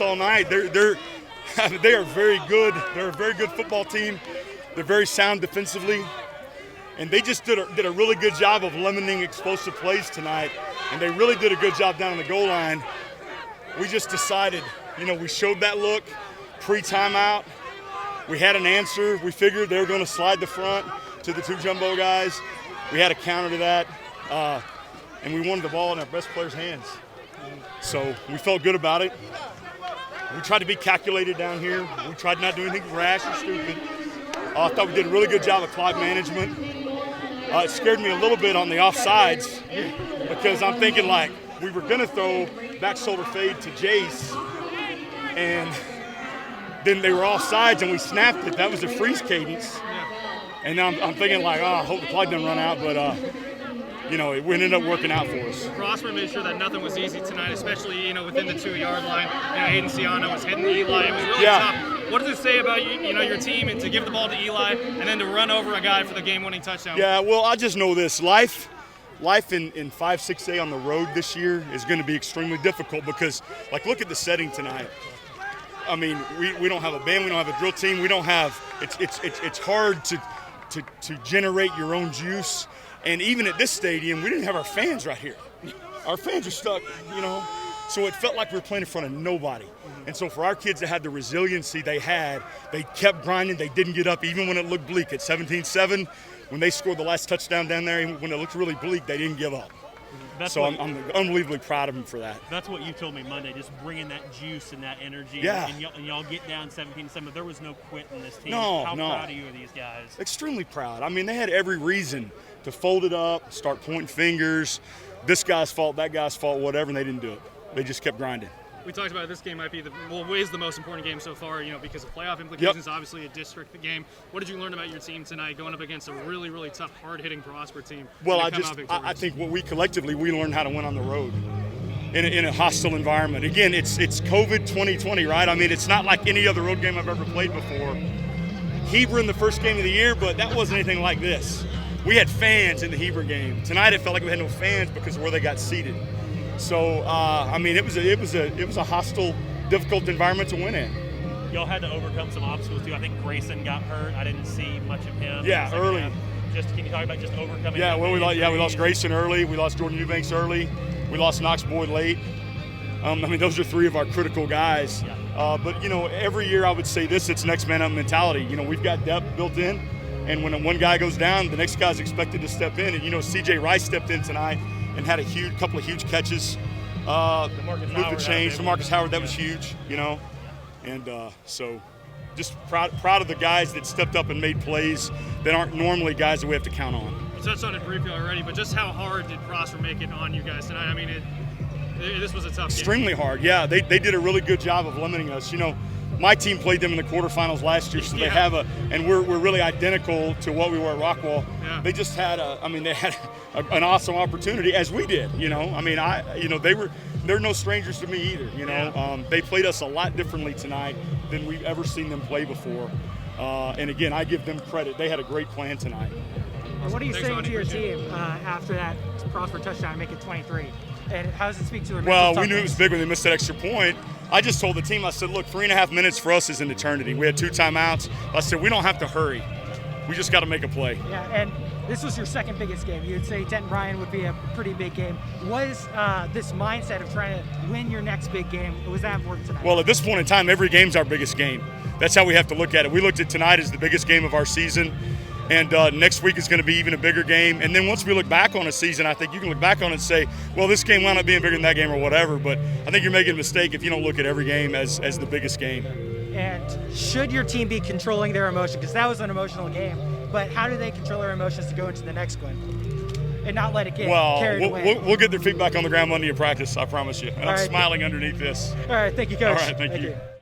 all night. They are very good. They're a very good football team. They're very sound defensively, and they just did a really good job of limiting explosive plays tonight. And they really did a good job down on the goal line. We just decided, we showed that look pre-timeout. We had an answer. We figured they were going to slide the front to the two jumbo guys. We had a counter to that, and we wanted the ball in our best players' hands. So we felt good about it. We tried to be calculated down here. We tried not to do anything rash or stupid. I thought we did a really good job of clock management. It scared me a little bit on the offsides because I'm thinking like we were going to throw back shoulder fade to Jace, and then they were offsides and we snapped it. That was a freeze cadence. And now I'm thinking like, I hope the clock doesn't run out, but it ended up working out for us. Prosper made sure that nothing was easy tonight, especially within the 2-yard line. Hayden Siano was hitting Eli. It was really tough. What does it say about your team and to give the ball to Eli and then to run over a guy for the game-winning touchdown? Yeah, well, I just know this: life in 5-6A on the road this year is going to be extremely difficult because, look at the setting tonight. I mean, we don't have a band, we don't have a drill team, we don't have. It's hard to generate your own juice. And even at this stadium, we didn't have our fans right here. Our fans are stuck, So it felt like we were playing in front of nobody. And so for our kids that had the resiliency they kept grinding. They didn't get up even when it looked bleak. At 17-7, when they scored the last touchdown down there, when it looked really bleak, they didn't give up. I'm unbelievably proud of them for that. That's what you told me Monday, just bringing that juice and that energy. Yeah. And y'all get down 17-7. There was no quit in this team. No. How proud are you of these guys? Extremely proud. I mean, they had every reason to fold it up, start pointing fingers, this guy's fault, that guy's fault, whatever, and they didn't do it. They just kept grinding. We talked about this game might be is the most important game so far, because of playoff implications, obviously a district game. What did you learn about your team tonight going up against a really, really tough, hard-hitting Prosper team? Well, I think what we learned how to win on the road in a hostile environment. Again, it's COVID 2020, right? I mean, it's not like any other road game I've ever played before. Heber in the first game of the year, but that wasn't anything like this. We had fans in the Heber game. Tonight it felt like we had no fans because of where they got seated. So, it was a hostile, difficult environment to win in. Y'all had to overcome some obstacles too. I think Grayson got hurt. I didn't see much of him. Yeah, early. Can you talk about just overcoming? Yeah, well, we lost Grayson early. We lost Jordan Eubanks early. We lost Knox Boyd late. Those are three of our critical guys. Yeah. But every year I would say this: it's next man up mentality. We've got depth built in, and when one guy goes down, the next guy's expected to step in. And C.J. Rice stepped in tonight and had a couple of huge catches. Moved the change. DeMarcus Howard, that was huge, And so just proud of the guys that stepped up and made plays that aren't normally guys that we have to count on. You touched on it briefly already, but just how hard did Prosper make it on you guys tonight? I mean, this was a tough game. Extremely hard, yeah. They did a really good job of limiting us. My team played them in the quarterfinals last year, so they have and we're really identical to what we were at Rockwall. Yeah. They just had an awesome opportunity, as we did. They're no strangers to me either. They played us a lot differently tonight than we've ever seen them play before. And again, I give them credit. They had a great plan tonight. What are you saying to your team after that Prosper touchdown and make it 23? And how does it speak to their mental toughness? We knew it was big when they missed that extra point. I just told the team, I said, look, 3.5 minutes for us is an eternity. We had 2 timeouts. I said, we don't have to hurry. We just got to make a play. Yeah, and this was your second biggest game. You'd say Denton Ryan would be a pretty big game. Was this mindset of trying to win your next big game, was that work tonight? Well, at this point in time, every game's our biggest game. That's how we have to look at it. We looked at tonight as the biggest game of our season. And next week is going to be even a bigger game. And then once we look back on a season, I think you can look back on it and say, well, this game wound up being bigger than that game or whatever. But I think you're making a mistake if you don't look at every game as the biggest game. And should your team be controlling their emotion? Because that was an emotional game. But how do they control their emotions to go into the next one and not let it get carried away? We'll get their feet back on the ground Monday in practice, I promise you. And I'm right. smiling underneath this. All right, thank you, Coach. All right, thank you.